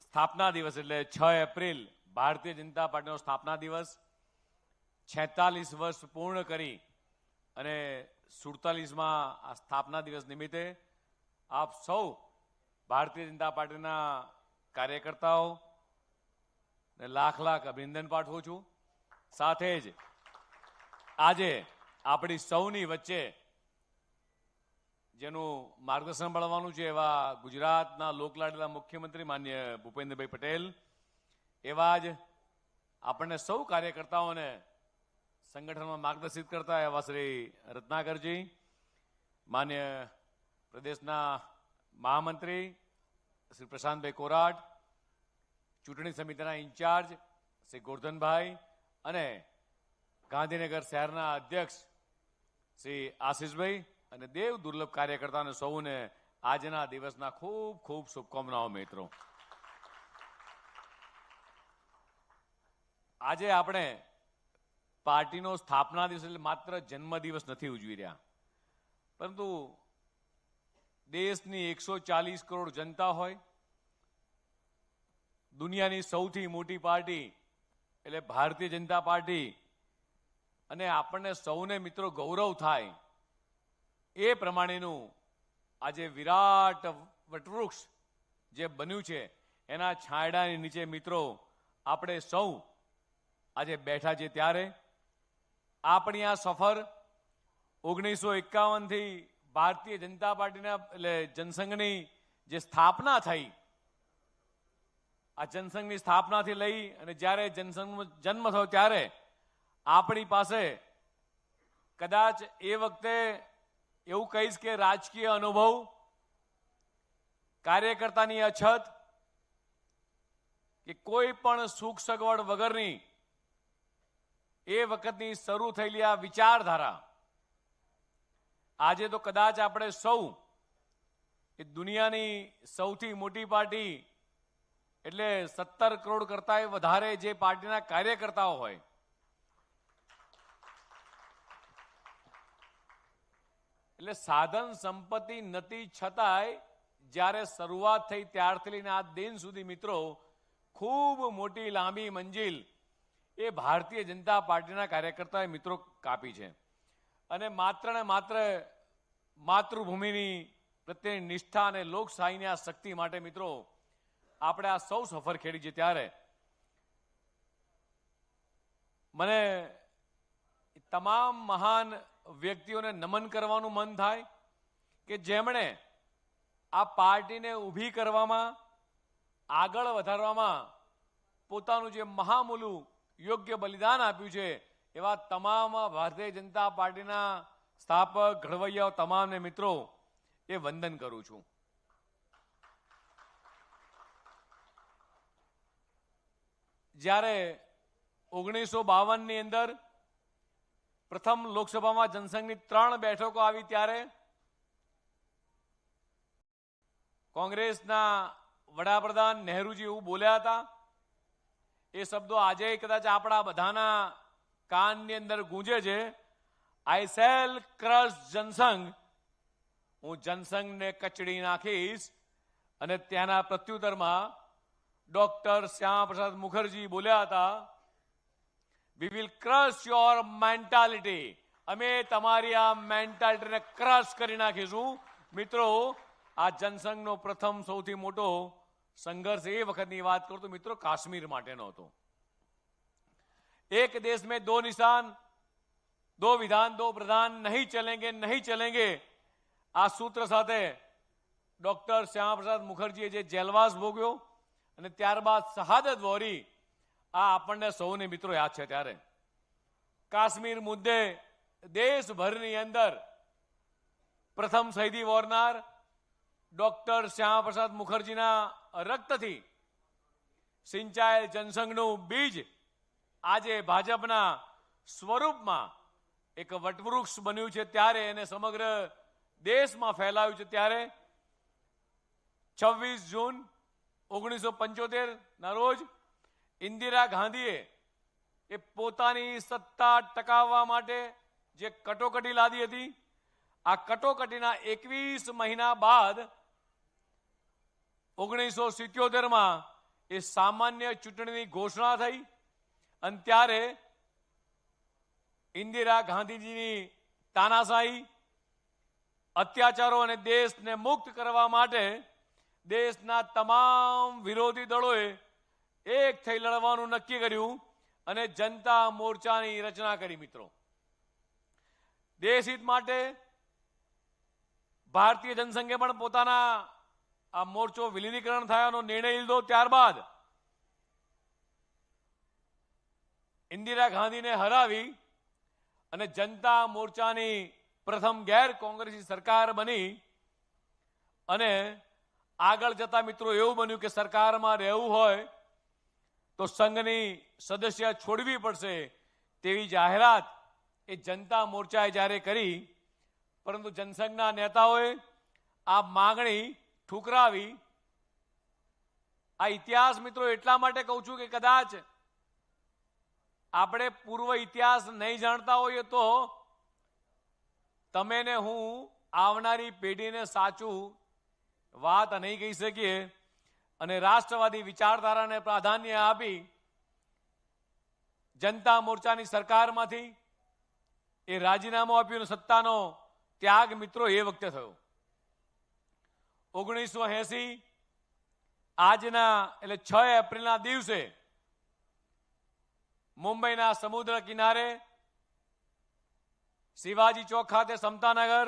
સ્થાપના દિવસ એટલે 6 એપ્રિલ ભારતીય જનતા પાર્ટીનો સ્થાપના દિવસ 46 વર્ષ પૂર્ણ કરી અને 47માં આ સ્થાપના દિવસ નિમિત્તે આપ સૌ ભારતીય જનતા પાર્ટીના કાર્યકર્તાઓ ને લાખ લાખ અભિનંદન પાઠવું છું. સાથે જ આજે આપણી સૌની વચ્ચે જેનું માર્ગદર્શન મળવાનું છે એવા ગુજરાતના લોકલાડીલા મુખ્યમંત્રી માનનીય ભૂપેન્દ્રભાઈ પટેલ, એવા જ આપણને સૌ કાર્યકર્તાઓને સંગઠનમાં માર્ગદર્શિત કરતા એવા શ્રી રત્નાકરજી, માન્ય પ્રદેશના મહામંત્રી શ્રી પ્રશાંતભાઈ કોરાટ, ચૂંટણી સમિતિના ઇન્ચાર્જ શ્રી ગોરધનભાઈ અને ગાંધીનગર શહેરના અધ્યક્ષ શ્રી આશીષભાઈ અને દેવ દુર્લભ કાર્યકર્તાને સૌને આજના દિવસના ખૂબ ખૂબ શુભકામનાઓ. મિત્રો, આજે આપણે પાર્ટીનો સ્થાપના દિવસ એટલે માત્ર જન્મદિવસ નથી ઉજવી રહ્યા, પરંતુ દેશની 140 કરોડ જનતા હોય, દુનિયાની સૌથી મોટી પાર્ટી એટલે ભારતીય જનતા પાર્ટી, અને આપણને સૌને મિત્રો ગૌરવ થાય એ પ્રમાણેનું આજે વિરાટ વટવૃક્ષ જે બન્યું છે એના છાંયડાની નીચે મિત્રો આપણે સૌ આજે બેઠા છે. ત્યારે આપણી આ સફર 1951 થી ભારતીય જનતા પાર્ટીના એટલે જનસંઘની જે સ્થાપના થઈ, આ જનસંઘની સ્થાપનાથી લઈ અને જ્યારે જનસંઘનો જન્મ થયો ત્યારે આપણી પાસે કદાચ એ વખતે એવું કહીશ કે રાજકીય અનુભવ, કાર્યકર્તાની અછત કે કોઈ પણ સુખ સગવડ વગરની એ વખતની શરૂ થયેલી આ વિચારધારા આજે તો કદાચ આપણે સૌ એ દુનિયાની સૌથી મોટી પાર્ટી એટલે 17 કરોડ કરતા વધારે જે પાર્ટીના કાર્યકર્તાઓ હોય, એટલે સાધન સંપત્તિ નથી છતાંય જ્યારે શરૂઆત થઈ ત્યારથી લઈને આ દિન સુધી મિત્રો ખૂબ મોટી લાંબી મંજિલ એ ભારતીય જનતા પાર્ટીના કાર્યકર્તાએ મિત્રો કાપી છે. અને માત્ર ને માત્ર માતૃભૂમિની પ્રત્યેની નિષ્ઠા અને લોકશાહીની આ શક્તિ માટે મિત્રો આપણે આ સૌ સફર ખેડી છે. ત્યારે મને તમામ મહાન વ્યક્તિઓને નમન કરવાનું મન થાય કે જેમણે આ પાર્ટીને ઊભી કરવામાં, આગળ વધારવામાં પોતાનું જે મહામૂલું યોગ્ય બલિદાન આપ્યું છે એવા તમામ ભારતીય જનતા પાર્ટીના સ્થાપક ઘડવૈયાઓ તમામને મિત્રો એ વંદન કરું છું. જ્યારે 1952ની અંદર પ્રથમ લોકસભામાં જનસંઘની 3 બેઠકો આવી ત્યારે કોંગ્રેસના વડાપ્રધાન નહેરુજી એવું બોલ્યા હતા, એ શબ્દો આજે કદાચ આપણા બધાના કાનની અંદર ગૂંજે છે. આઈ શેલ ક્રશ જનસંઘ, હું જનસંઘને કચડી નાખીશ. અને ત્યાંના પ્રત્યુત્તરમાં ડોક્ટર શ્યામા પ્રસાદ મુખર્જી બોલ્યા હતા, we will crush your mentality, અમે તમારી આ મેન્ટાલિટીને ક્રશ કરી નાખીશું. મિત્રો, આ જનસંઘનો પ્રથમ સૌથી મોટો સંઘર્ષ એ વખતની વાત કરું તો મિત્રો કાશ્મીર માટેનો હતો. એક દેશ મેં દો નિશાન, દો વિધાન, દો પ્રધાન, નહીં ચલેંગે નહીં ચલેંગે, આ સૂત્ર સાથે ડોક્ટર શ્યામા પ્રસાદ મુખર્જીએ જે જેલવાસ ભોગ્યો અને ત્યારબાદ શહાદત વહોરી, આ આપણને સૌને મિત્રો યાદ છે. ત્યારે કાશ્મીર મુદ્દે દેશભરની અંદર પ્રથમ શહીદી વહોરનાર ડોક્ટર શ્યામા પ્રસાદ મુખર્જીના રક્તથી સિંચાયેલ જનસંઘનું બીજ આજે ભાજપના સ્વરૂપમાં એક વટવૃક્ષ બન્યું છે. ત્યારે એને સમગ્ર દેશમાં ફેલાયું છે. ત્યારે 26 જૂન 1975ના રોજ ઇન્દિરા ગાંધીએ એ પોતાની સત્તા ટકાવવા માટે જે કટોકટી લાદી હતી, આ કટોકટીના 21 મહિના બાદ 1977માં એ સામાન્ય ચૂંટણીની ઘોષણા થઈ અને ત્યારે ઇન્દિરા ગાંધીજીની તાનાશાહી, અત્યાચારો અને દેશને મુક્ત કરવા માટે દેશના તમામ વિરોધી દળોએ એક થઈ લડવાનું નક્કી કર્યું અને જનતા મોરચાની રચના કરી. મિત્રો, દેશહિત માટે ભારતીય જનસંઘે પણ પોતાના આ મોરચો વિલીનીકરણ થયાનો નિર્ણય લીધો. ત્યારબાદ ઇન્દિરા ગાંધીને હરાવી અને જનતા મોરચાની પ્રથમ ગેર કોંગ્રેસી સરકાર બની અને આગળ જતા મિત્રો એવું બન્યું કે સરકારમાં રહેવું હોય તો સંઘની સદસ્ય છોડવી પડશે તેવી જાહેરાત એ જનતા મોરચાએ જ્યારે કરી, પરંતુ જનસંઘના નેતાઓએ આ માંગણી ઠુકરાવી. આ ઇતિહાસ મિત્રો એટલા માટે કહું છું કે કદાચ આપણે પૂર્વ ઇતિહાસ નહીં જાણતા હોઈએ તો તમે ને હું આવનારી પેઢીને સાચું વાત નહીં કહી શકીએ અને રાષ્ટ્રવાદી વિચારધારાને પ્રાધાન્ય આપી જનતા મોરચાની સરકારમાંથી એ રાજીનામું આપ્યું. સત્તાનો ત્યાગ મિત્રો એ વખતે થયો 1980 આજના એટલે 6 એપ્રિલના દિવસે મુંબઈના સમુદ્ર કિનારે શિવાજી ચોક ખાતે સમતાનગર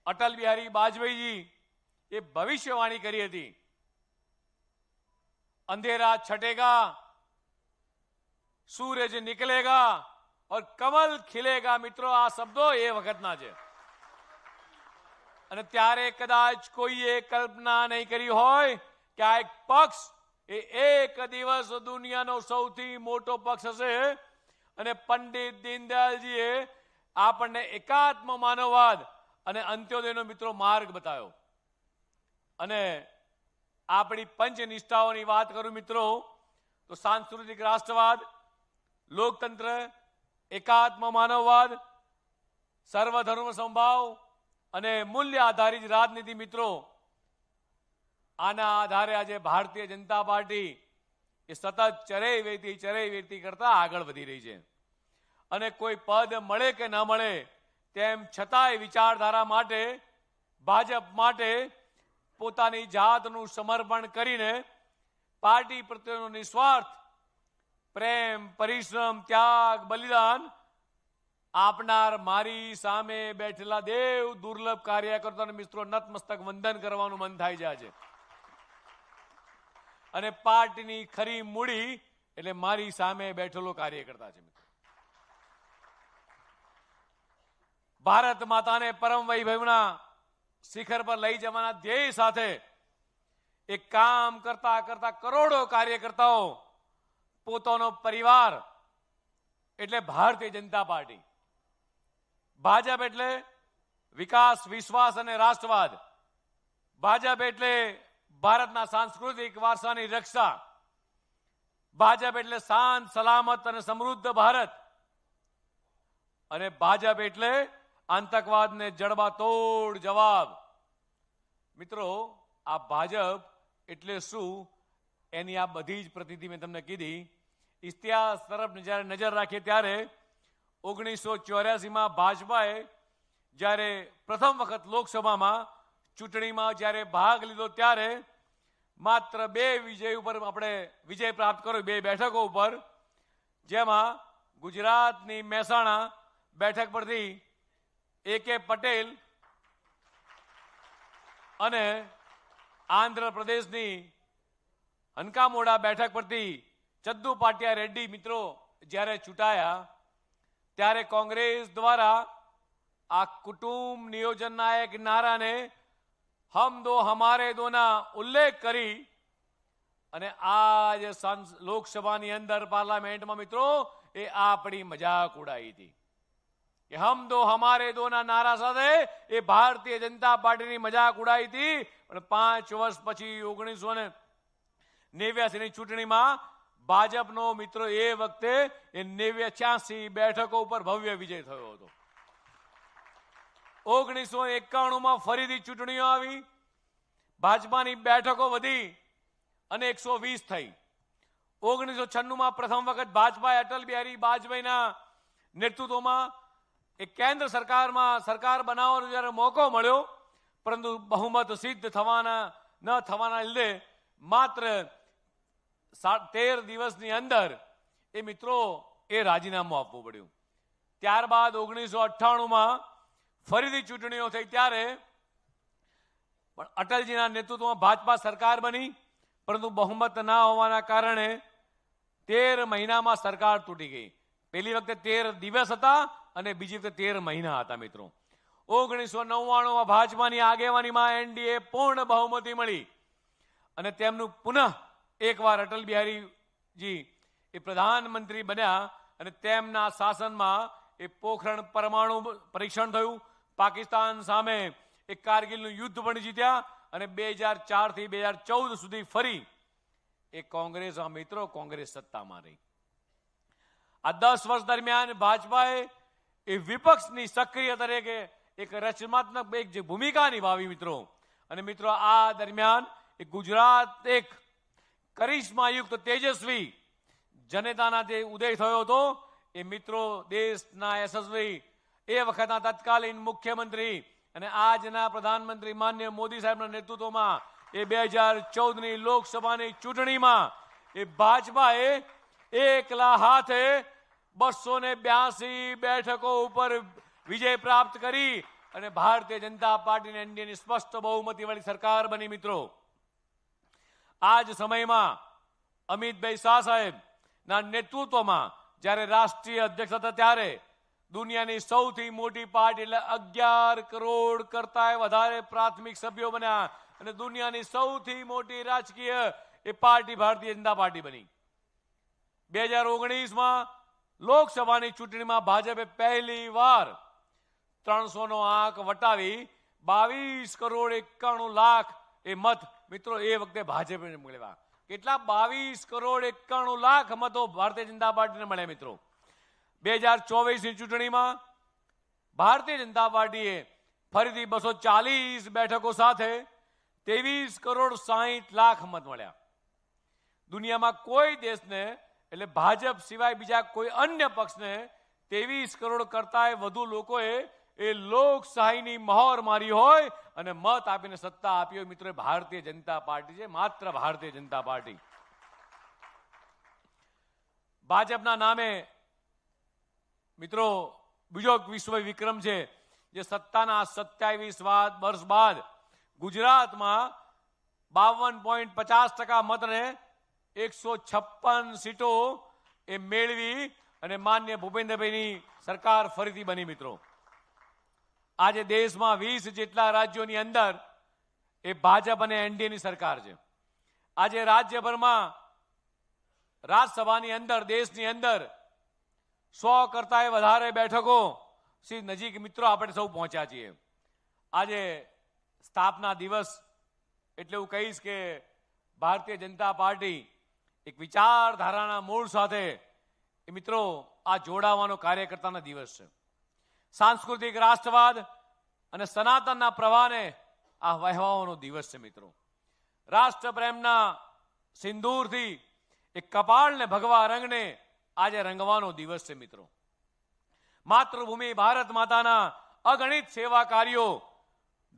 અટલ બિહારી વાજपेयीજી એ ભવિષ્યવાણી કરી હતી. अंधेरा छटेगा, सूरज निकलेगा और कमल खिलेगा. મિત્રો, આ શબ્દો એ વખતના છે અને ત્યારે કદાચ કોઈએ કલ્પના નહીં કરી હોય કે આ એક પક્ષ એ એક દિવસ દુનિયાનો સૌથી મોટો પક્ષ હશે અને પંડિત દીનદયાલજીએ આપણને એકાત્મ માનવવાદ અને અંત્યોદયનો મિત્રો માર્ગ બતાવ્યો. અને આપણી પંચનિષ્ઠાઓની વાત કરું મિત્રો તો સાંસ્કૃતિક રાષ્ટ્રવાદ, લોકતંત્ર, એકાત્મ માનવવાદ, સર્વધર્મ સમભાવ અને મૂલ્ય આધારિત રાજનીતિ. મિત્રો, આના આધારે આજે ભારતીય જનતા પાર્ટી એ સતત ચરેવેતી કરતા આગળ વધી રહી છે અને કોઈ પદ મળે કે ન મળે તેમ છતાંય વિચારધારા માટે, ભાજપ માટે પોતાની જાતનું સમર્પણ કરીને પાર્ટી પ્રત્યેનો નિસ્વાર્થ પ્રેમ, પરિશ્રમ, ત્યાગ, બલિદાન આપનાર મારી સામે બેઠેલા દેવ દુર્લભ કાર્યકર્તાઓને મિત્રો નતમસ્તક વંદન કરવાનું મન થાય જાય છે. અને પાર્ટીની ખરી મૂડી એટલે મારી સામે બેઠેલો કાર્યકર્તા છે. મિત્રો, ભારત માતાને પરમ વૈભવના શિખર પર લઈ જવાના ધ્યેય સાથે એક કામ કરતા કરતા કરોડો કાર્યકર્તાઓ પોતાનો પરિવાર એટલે ભારતીય જનતા પાર્ટી, ભાજપ એટલે વિકાસ, વિશ્વાસ અને રાષ્ટ્રવાદ, ભાજપ એટલે ભારતના સાંસ્કૃતિક વારસાની રક્ષા, ભાજપ એટલે શાંત, સલામત અને સમૃદ્ધ ભારત, અને ભાજપ એટલે આતંકવાદને જડબાતોડ જવાબ. મિત્રો, આ ભાજપ એટલે શું એની આ બધી જ પ્રતિનિધિ મેં તમને કીધી. ઇતિહાસ તરફ જ્યારે નજર રાખીએ ત્યારે 1984માં ભાજપાએ જ્યારે પ્રથમ વખત લોકસભામાં ચૂંટણીમાં જ્યારે ભાગ લીધો ત્યારે માત્ર 2 વિજય ઉપર આપણે વિજય પ્રાપ્ત કર્યો, 2 બેઠકો ઉપર, જેમાં ગુજરાતની મહેસાણા બેઠક પરથી A.K. પટેલ અને આંધ્રપ્રદેશની હનકામોડા બેઠક પરથી ચદ્દુ પાટિયા રેડ્ડી મિત્રો જ્યારે ચૂંટાયા ત્યારે કોંગ્રેસ દ્વારા આ કુટુંબ નિયોજનના એક નારાને હમ દો હમારે દોના ઉલ્લેખ કરી અને આજ લોકસભાની અંદર પાર્લામેન્ટમાં મિત્રો એ આપણી મજાક ઉડાવી હતી કે હમ દો હમારે દોના નારા સાથે એ ભારતીય જનતા પાર્ટીની મજાક ઉડાવી હતી. પણ 5 વર્ષ પછી 1989ની ચૂંટણીમાં ભાજપનો મિત્રો એ વખતે 89 બેઠકો ઉપર ભવ્ય વિજય થયો હતો. 1991માં ફરીથી ચૂંટણીઓ આવી, ભાજપાની બેઠકો વધી અને 120 થઈ. 1996માં પ્રથમ વખત ભાજપાએ અટલ બિહારી વાજપેયીના નેતૃત્વમાં એક કેન્દ્ર સરકારમાં સરકાર બનાવવાનો જ્યારે મોકો મળ્યો, પરંતુ બહુમત સિદ્ધ ન થવાના લીધે માત્ર 13 દિવસની અંદર એ મિત્રો એ રાજીનામું આપવું પડ્યું. ત્યારબાદ 1998માં ફરીથી ચૂંટણીઓ થઈ, ત્યારે પણ અટલજીના નેતૃત્વમાં ભાજપા સરકાર બની, પરંતુ બહુમત ના હોવાના કારણે 13 મહિનામાં સરકાર તૂટી ગઈ. પહેલી વખતે 13 દિવસ હતા અને બીજી વખતે 13 મહિના હતા. મિત્રો 1999માં ભાજપાની આગેવાનીમાં એનડીએ પૂર્ણ બહુમતી મળી અને તેમનું પુનઃ એકવાર અટલ બિહારીજી એ પ્રધાનમંત્રી બન્યા અને તેમના શાસનમાં એ પોખરણ પરમાણુ પરીક્ષણ થયું. પાકિસ્તાન સામે એક કારગિલનું યુદ્ધ પણ જીત્યા અને 2004 થી 2014 સુધી ફરી એ કોંગ્રેસમાં મિત્રો કોંગ્રેસ સત્તામાં રહી. આ 10 વર્ષ દરમિયાન ભાજપાએ એ વિપક્ષની સક્રિય તરીકે એક રચનાત્મક એક જે ભૂમિકા નિભાવી મિત્રો. અને મિત્રો આ દરમિયાન એ ગુજરાત એક કરિશ્માયુક્ત તેજસ્વી જનતાના જે ઉદય થયો હતો એ મિત્રો દેશના યશસ્વી એ વખતના તત્કાલીન મુખ્યમંત્રી અને આજના પ્રધાનમંત્રી માન્ય મોદી સાહેબના નેતૃત્વમાં એ 2014ની લોકસભાની ચૂંટણીમાં એ ભાજપાએ એકલા હાથે 282 બેઠકો ઉપર વિજય પ્રાપ્ત કરી અને ભારતીય જનતા પાર્ટીને એનડીએની સ્પષ્ટ બહુમતી વાળી સરકાર બની. મિત્રો આ જ સમયમાં અમિતભાઈ શાહ સાહેબના નેતૃત્વમાં જ્યારે રાષ્ટ્રીય અધ્યક્ષ હતા, ત્યારે દુનિયાની સૌથી મોટી પાર્ટી એટલે 11 કરોડ કરતા વધારે પ્રાથમિક સભ્યો બન્યા અને દુનિયાની સૌથી મોટી રાજકીય એ પાર્ટી ભારતીય જનતા પાર્ટી બની. 2019માં લોકસભાની ચૂંટણીમાં ભાજપે પહેલી વાર 300નો આંક વટાવી 22 કરોડ 91 લાખ એ મત મિત્રો એ વખતે ભાજપને મળ્યા. કેટલા? 22 કરોડ 91 લાખ મતો ભારતીય જનતા પાર્ટીને મળ્યા. મિત્રો 2024ની ચૂંટણીમાં ભારતીય જનતા પાર્ટીએ ફરીથી 240 બેઠકો સાથે 23 કરોડ 60 લાખ મત મળ્યા. દુનિયામાં કોઈ દેશને એટલે ભાજપ સિવાય બીજા કોઈ અન્ય પક્ષને 23 કરોડ કરતા વધુ લોકોએ એ લોકશાહીની મહોર મારી હોય અને મત આપીને સત્તા આપી હોય મિત્રો ભારતીય જનતા પાર્ટી છે, માત્ર ભારતીય જનતા પાર્ટી. ભાજપના નામે મિત્રો બીજો વિશ્વ વિક્રમ છે, જે સત્તાના 27 વર્ષ બાદ ગુજરાતમાં 52.50% મતને 156 સીટો એ મેળવી અને માન્ય ભૂપેન્દ્રભાઈની સરકાર ફરીથી બની. મિત્રો આજે દેશમાં 20 જેટલા રાજ્યોની અંદર એ ભાજપ અને એનડીએની સરકાર છે. આજે રાજ્યભરમાં રાજ્યસભાની અંદર દેશની અંદર 100 કરતા વધારે બેઠકો નજીક મિત્રો આપણે સૌ પહોંચ્યા છીએ. આજે સ્થાપના દિવસ એટલે હું કહીશ કે ભારતીય જનતા પાર્ટી એક વિચારધારાના મૂળ સાથે એ મિત્રો આ જોડાવાનો કાર્યકર્તાના દિવસ છે. સાંસ્કૃતિક રાષ્ટ્રવાદ અને સનાતનના પ્રવાહને આ વહેવાનો દિવસ છે. મિત્રો રાષ્ટ્રપ્રેમના સિંદૂરથી એક કપાળને ભગવા રંગને આજે રંગવાનો દિવસ છે. મિત્રો માતૃભૂમિ ભારત માતાના અગણિત સેવા કાર્યો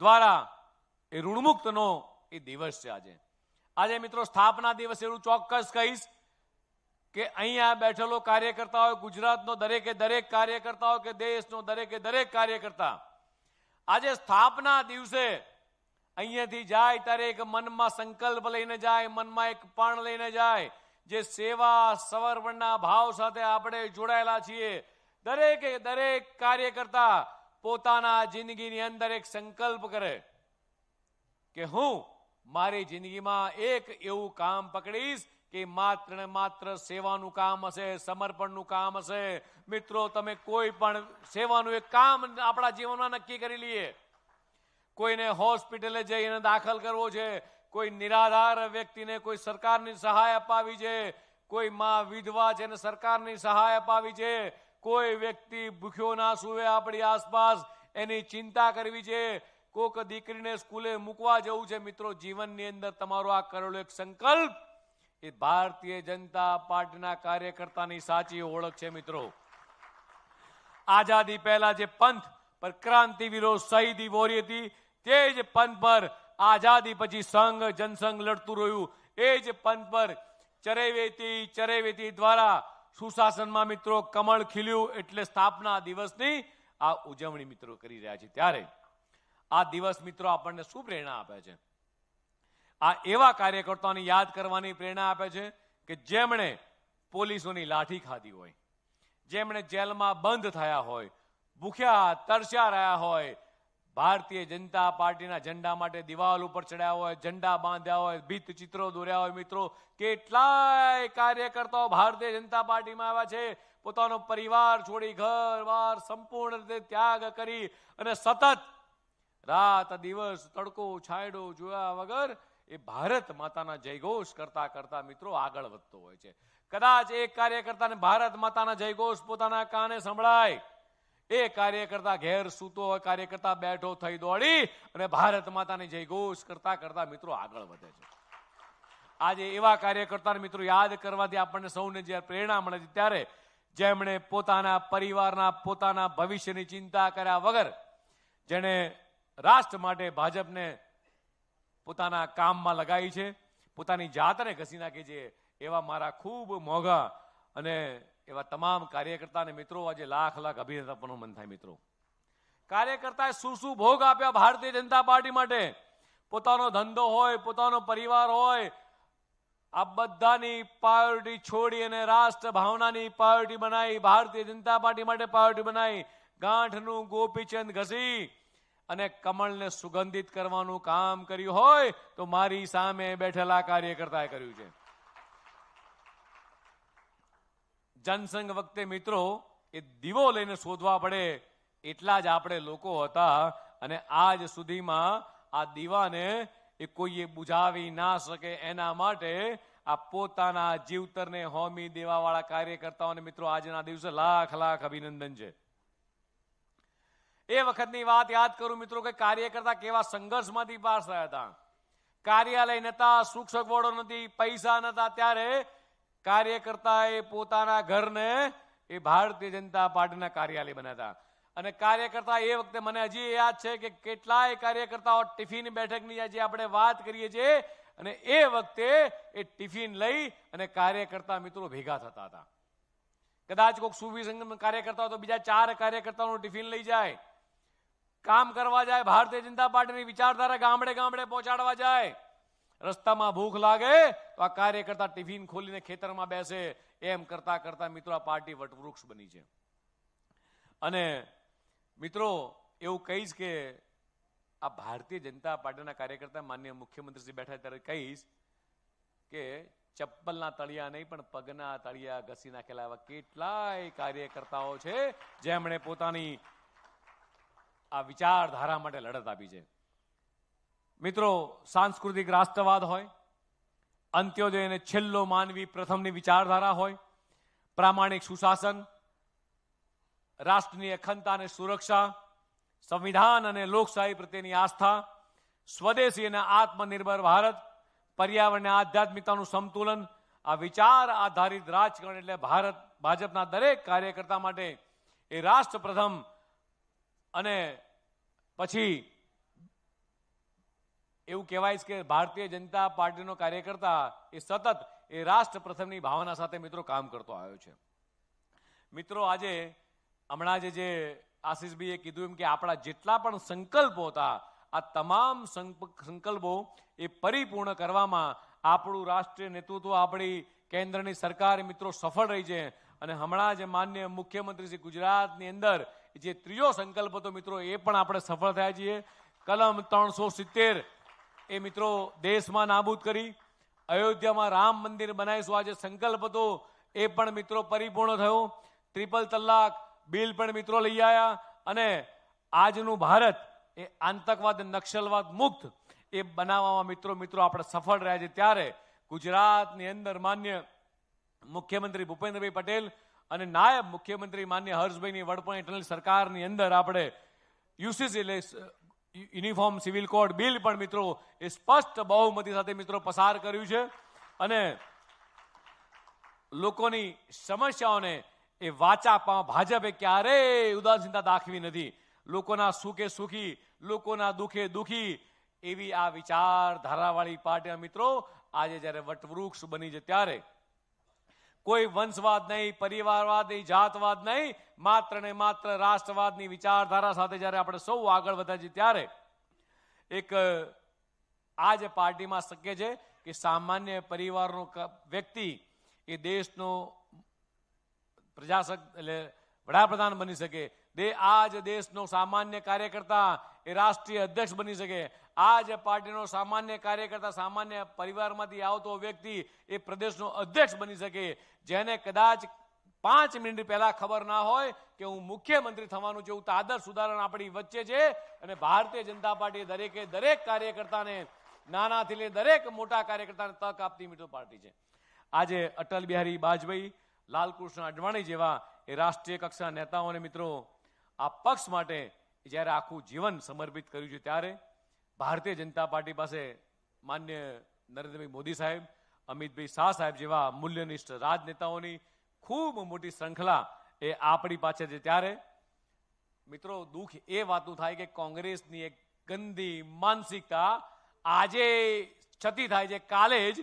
દ્વારા એ ઋણમુક્તનો એ દિવસ છે. આજે મિત્રો સ્થાપના દિવસ એવું ચોક્કસ કહીશ કે અહીંયા બેઠેલો કાર્યકર્તા હોય, ગુજરાતનો દરેકે દરેક કાર્યકર્તા હોય કે દેશનો દરેકે દરેક કાર્યકર્તા આજે સ્થાપના દિવસે અહીંયાથી જાય ત્યારે એક મનમાં સંકલ્પ લઈને જાય, મનમાં એક પણ લઈને જાય, જે સેવા સમર્પણના ભાવ સાથે આપણે જોડાયેલા છીએ. દરેકે દરેક કાર્યકર્તા પોતાના જિંદગીની અંદર એક સંકલ્પ કરે કે હું મારી જિંદગીમાં એક એવું કામ પકડીશ કે માત્ર ને માત્ર સેવાનું કામ હશે, સમર્પણનું કામ હશે. મિત્રો તમે કોઈ પણ સેવાનું એક કામ આપણા જીવનમાં નક્કી કરી લઈએ. કોઈને હોસ્પિટલે જઈને દાખલ કરવો છે, કોઈ નિરાધાર વ્યક્તિને કોઈ સરકારની સહાય અપાવી છે, કોઈ માં વિધવા છે ને સરકારની સહાય અપાવી છે, કોઈ વ્યક્તિ ભૂખ્યો ના સૂવે આપણી આસપાસ એની ચિંતા કરવી છે, કોક દીકરીને સ્કૂલે મૂકવા જવું છે મિત્રો, જીવનની અંદર તમારો આ કરેલો એક સંકલ્પ એ ભારતીય જનતા પાર્ટીના કાર્યકર્તાની સાચી ઓળખ છે મિત્રો. આઝાદી પહેલા જે પંથ પર ક્રાંતિવીરો શહીદી વોરી હતી, તે જ પંથ પર આઝાદી પછી સંઘ જનસંઘ લડતું રહ્યું. એ જ પંથ પર ચરેવેતી દ્વારા સુશાસનમાં મિત્રો કમળ ખીલ્યું. એટલે સ્થાપના દિવસની આ ઉજવણી મિત્રો કરી રહ્યા છે. ત્યારે આ દિવસ મિત્રો આપણને શું પ્રેરણા આપે છે? આ એવા કાર્યકર્તાઓને યાદ કરવાની પ્રેરણા આપે છે કે જેમણે પોલીસોની લાઠી ખાધી હોય, જેમણે જેલમાં બંધ થયા હોય, ભૂખ્યા તરસ્યા રહ્યા હોય, ભારતીય જનતા પાર્ટીના ઝંડા માટે દિવાલ ઉપર ચડ્યા હોય, ઝંડા બાંધ્યા હોય, ભીત ચિત્રો દોર્યા હોય. મિત્રો કેટલાય કાર્યકર્તાઓ ભારતીય જનતા પાર્ટીમાં આવ્યા છે, પોતાનો પરિવાર છોડી ઘર બાર સંપૂર્ણ રીતે ત્યાગ કરી અને સતત રાત દિવસ તડકો છાંયડો જોયા વગર એ ભારત માતાના જયઘોષ કરતા કરતા મિત્રો આગળ વધતો હોય છે. કદાચ એક કાર્યકર્તાને ભારત માતાના જયઘોષ પોતાના કાને સંભળાય, એ કાર્યકર્તા ઘેર સૂતો હોય, કાર્યકર્તા બેઠો થઈ દોડી અને ભારત માતાની જયઘોષ કરતા કરતા મિત્રો આગળ વધે છે. આજે એવા કાર્યકર્તાને મિત્રો યાદ કરવાથી આપણને સૌને જ્યારે પ્રેરણા મળે છે, ત્યારે જેમણે પોતાના પરિવારના પોતાના ભવિષ્યની ચિંતા કર્યા વગર જેણે રાષ્ટ્ર માટે ભાજપને પોતાના કામમાં લગાવી છે, પોતાની જાતને ઘસી નાખી છે, એવા મારા ખૂબ મોંઘા અને એવા તમામ કાર્યકર્તાને મિત્રો આજે લાખ લાખ અભિનંદન આપવાનું મન થાય. મિત્રો કાર્યકર્તાએ શું ભોગ આપ્યા ભારતીય જનતા પાર્ટી માટે? પોતાનો ધંધો હોય, પોતાનો પરિવાર હોય, આ બધાની પ્રાયોરિટી છોડી અને રાષ્ટ્ર ભાવનાની પ્રાયોરિટી બનાવી, ભારતીય જનતા પાર્ટી માટે પ્રાયોરિટી બનાવી, ગાંઠનું ગોપીચંદ ઘસી અને કમળને સુગંધિત કરવાનું કામ કર્યું હોય તો મારી સામે બેઠેલા કાર્યકર્તાએ કર્યું છે. જનસંઘ વખતે મિત્રો એ દીવો લઈને શોધવા પડે એટલા જ આપણે લોકો હતા, અને આજ સુધીમાં આ દીવાને એ કોઈએ બુઝાવી ના શકે એના માટે આ પોતાના જીવતરને હોમી દેવાવાળા કાર્યકર્તાઓને મિત્રો આજના દિવસે લાખ લાખ અભિનંદન છે. એ વખતની વાત યાદ કરું મિત્રો કે કાર્યકર્તા કેવા સંઘર્ષમાંથી પાસ થયા હતા. કાર્યાલય નતા, સુખ સગવડો નથી, પૈસા નતા, ત્યારે કાર્યકર્તાએ પોતાના ઘરને એ ભારતીય જનતા પાર્ટીના કાર્યાલય બનાવ્યા. અને કાર્યકર્તા એ વખતે મને હજી યાદ છે કે કેટલાય કાર્યકર્તાઓ ટિફિન બેઠકની જે આપણે વાત કરીએ છીએ, અને એ વખતે એ ટિફિન લઈ અને કાર્યકર્તા મિત્રો ભેગા થતા હતા. કદાચ કોઈક સુફી સંઘ કાર્યકર્તા તો બીજા 4 કાર્યકર્તાઓનું ટિફિન લઈ જાય, કામ કરવા જાય, ભારતીય જનતા પાર્ટીની વિચારધારા ગામડે ગામડે પહોંચાડવા જાય. રસ્તામાં ભૂખ લાગે તો આ કાર્યકર્તા ટિફિન ખોલીને ખેતરમાં બેસે. એમ કરતા કરતા મિત્રો આ પાર્ટી વટવૃક્ષ બની છે. અને મિત્રો એવું કહીશ કે આ ભારતીય જનતા પાર્ટીના કાર્યકર્તા માનનીય મુખ્યમંત્રીશ્રી બેઠા ત્યારે કહીશ કે ચપ્પલના તળિયા નહીં પણ પગના તળિયા ઘસી નાખેલા એવા કેટલાય કાર્યકર્તાઓ છે જેમણે પોતાની આ વિચારધારા માટે લડત આપી છે. મિત્રો સાંસ્કૃતિક રાષ્ટ્રવાદ હોય, અંત્યોદય અને છેલ્લો માનવી પ્રથમની વિચારધારા હોય, પ્રામાણિક સુશાસન, રાષ્ટ્રની અખંડતા અને સુરક્ષા, સંવિધાન અને લોકશાહી પ્રત્યેની આસ્થા, સ્વદેશી અને આત્મનિર્ભર ભારત, પર્યાવરણ અને આધ્યાત્મિકતાનું સંતુલન, આ વિચાર આધારિત રાજકારણ એટલે ભાજપના દરેક કાર્યકર્તા માટે એ રાષ્ટ્ર પ્રથમ અને પછી એવું કહેવાય છે કે ભારતીય જનતા પાર્ટીનો કાર્યકર્તા એ સતત એ રાષ્ટ્ર પ્રથમની ભાવના સાથે મિત્રો કામ કરતો આવ્યો છે. મિત્રો આજે હમણાં જે આશીષભાઈએ કીધું એમ કે આપણા જેટલા પણ સંકલ્પો હતા, આ તમામ સંકલ્પો એ પરિપૂર્ણ કરવામાં આપણું રાષ્ટ્રીય નેતૃત્વ, આપણી કેન્દ્રની સરકાર મિત્રો સફળ રહી છે. અને હમણાં જે માનનીય મુખ્યમંત્રી શ્રી ગુજરાતની અંદર જે ત્રીજો સંકલ્પ હતો મિત્રો, એ પણ આપણે સફળ થયા છીએ. કલમ 370 એ મિત્રો દેશમાં નાબૂદ કરી, અયોધ્યામાં રામ મંદિર બનાવીશું આ જે સંકલ્પ હતો એ પણ મિત્રો પરિપૂર્ણ થયો. ટ્રિપલ તલાક બિલ પણ મિત્રો લઈ આવ્યા, અને આજનું ભારત એ આતંકવાદ નક્સલવાદ મુક્ત એ બનાવવામાં મિત્રો આપણે સફળ રહ્યા છે. ત્યારે ગુજરાતની અંદર માન્ય મુખ્યમંત્રી ભૂપેન્દ્રભાઈ પટેલ અને નાયબ મુખ્યમંત્રી માન્ય હર્ષભાઈની વડપણ હેઠળની સરકારની અંદર આપણે યુસીસી એટલે યુનિફોર્મ સિવિલ કોડ બિલ પણ મિત્રો એ સ્પષ્ટ બહુમતી સાથે મિત્રો પસાર કર્યું છે અને લોકોની સમસ્યાઓને એ વાચા આપવામાં ભાજપે ક્યારેય ઉદાસીનતા દાખવી નથી. લોકોના સુખે સુખી, લોકોના દુઃખે દુઃખી એવી આ વિચારધારાવાળી પાર્ટીના મિત્રો આજે જ્યારે વટવૃક્ષ બની છે ત્યારે કોઈ વંશવાદ નહીં, પરિવારવાદ નહીં, જાતવાદ નહીં, માત્ર ને માત્ર રાષ્ટ્રવાદની વિચારધારા સાથે જ્યારે આપણે સૌ આગળ વધ્યા છીએ ત્યારે એક આ જે પાર્ટીમાં શક્ય છે કે સામાન્ય પરિવારનો વ્યક્તિ એ દેશનો પ્રજાસત્તાક એટલે વડાપ્રધાન બની શકે, આ જ દેશનો સામાન્ય કાર્યકર્તા એ રાષ્ટ્રીય અધ્યક્ષ બની શકે, આ જ પાર્ટીનો સામાન્ય કાર્યકર્તા સામાન્ય પરિવારમાંથી આવતો વ્યક્તિ એ પ્રદેશનો અધ્યક્ષ બની શકે, જેને કદાચ 5 મિનિટ પહેલા ખબર ના હોય કે હું મુખ્યમંત્રી થવાનું છું, તો આદર્શ ઉદાહરણ આપણી વચ્ચે છે. અને ભારતીય જનતા પાર્ટી દરેકે દરેક કાર્યકર્તાને, નાનાથી લઈ દરેક મોટા કાર્યકર્તાને તક આપતી મિત્રો પાર્ટી છે. આજે અટલ બિહારી વાજપેયી, લાલકૃષ્ણ અડવાણી જેવા એ રાષ્ટ્રીય કક્ષાના નેતાઓને મિત્રો આ પક્ષ માટે જ્યારે આખું જીવન સમર્પિત કર્યું છે ત્યારે ભારતીય જનતા પાર્ટી પાસે માન્ય નરેન્દ્રભાઈ મોદી સાહેબ, અમિતભાઈ શાહ સાહેબ જેવા મૂલ્યનિષ્ઠ રાજનેતાઓની ખૂબ મોટી શ્રૃંખલા એ આપણી પાસે છે ત્યારે મિત્રો દુઃખ એ વાતનું થાય કે કોંગ્રેસની એક ગંદી માનસિકતા આજે છતી થાય છે. કાલે જ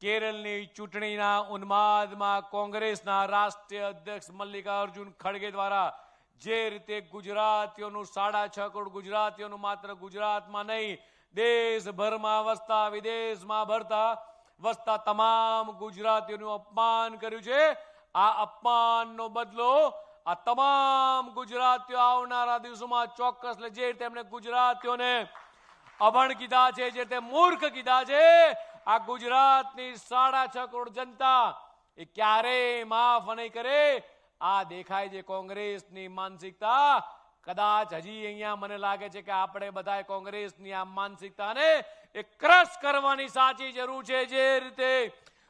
કેરળની ચૂંટણીના ઉન્માદમાં કોંગ્રેસના રાષ્ટ્રીય અધ્યક્ષ મલ્લિકાર્જુન ખડગે દ્વારા જે રીતે ગુજરાતીઓનું 6.5 કરોડ ગુજરાતીઓનું માત્ર ગુજરાતમાં નહીં દેશભરમાં વસતા, વિદેશમાં વસતા તમામ ગુજરાતીઓનું અપમાન કર્યું છે, આ અપમાનનો બદલો આ તમામ ગુજરાતીઓ આવનારા દિવસોમાં ચોક્કસ લે. જે તેમણે ગુજરાતીઓને અભણ કીધા છે, જે તે મૂર્ખ કીધા છે, આ ગુજરાતની 6.5 કરોડ જનતા એ ક્યારેય માફ નહીં કરે. આ દેખાય છે કોંગ્રેસની માનસિકતા. કદાચ હજી અહીંયા મને લાગે છે કે આપણે બધા કોંગ્રેસની આ માનસિકતાને એ ક્રશ કરવાની સાચી જરૂર છે. જે રીતે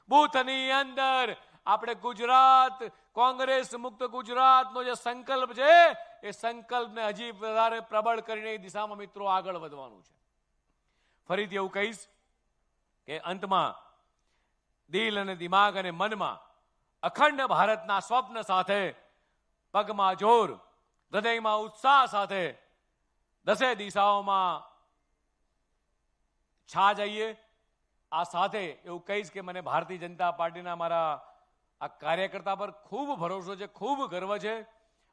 બૂથની અંદર આપણે ગુજરાત કોંગ્રેસ મુક્ત ગુજરાતનો જે સંકલ્પ છે એ સંકલ્પને હજી વધારે પ્રબળ કરીને એ દિશામાં મિત્રો આગળ વધવાનું છે. ફરીથી એવું કહીશ કે અંતમાં દિલ અને દિમાગ અને મનમાં અખંડ ભારતના સ્વપ્ન સાથે, પગમાં જોર, હૃદયમાં ઉત્સાહ સાથે 10 દિશાઓમાં છા જઈએ. આ સાથે એવું કહીશ કે મને ભારતીય જનતા પાર્ટીના મારા આ કાર્યકર્તા પર ખૂબ ભરોસો છે, ખૂબ ગર્વ છે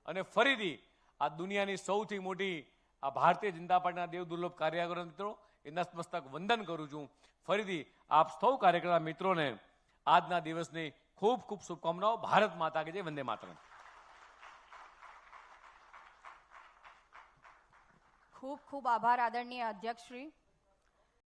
અને ફરીથી આ દુનિયાની સૌથી મોટી આ ભારતીય જનતા પાર્ટીના દેવ દુર્લભ કાર્યકર્તા મિત્રો એ નતમસ્તક વંદન કરું છું. ફરીથી આપ સૌ કાર્યકર્તા મિત્રોને આજના દિવસની ખૂબ ખૂબ શુભકામનાઓ. ભારત માતા કે જય, વંદે માતરમ. ખૂબ ખૂબ આભાર આદરણીય અધ્યક્ષ શ્રી.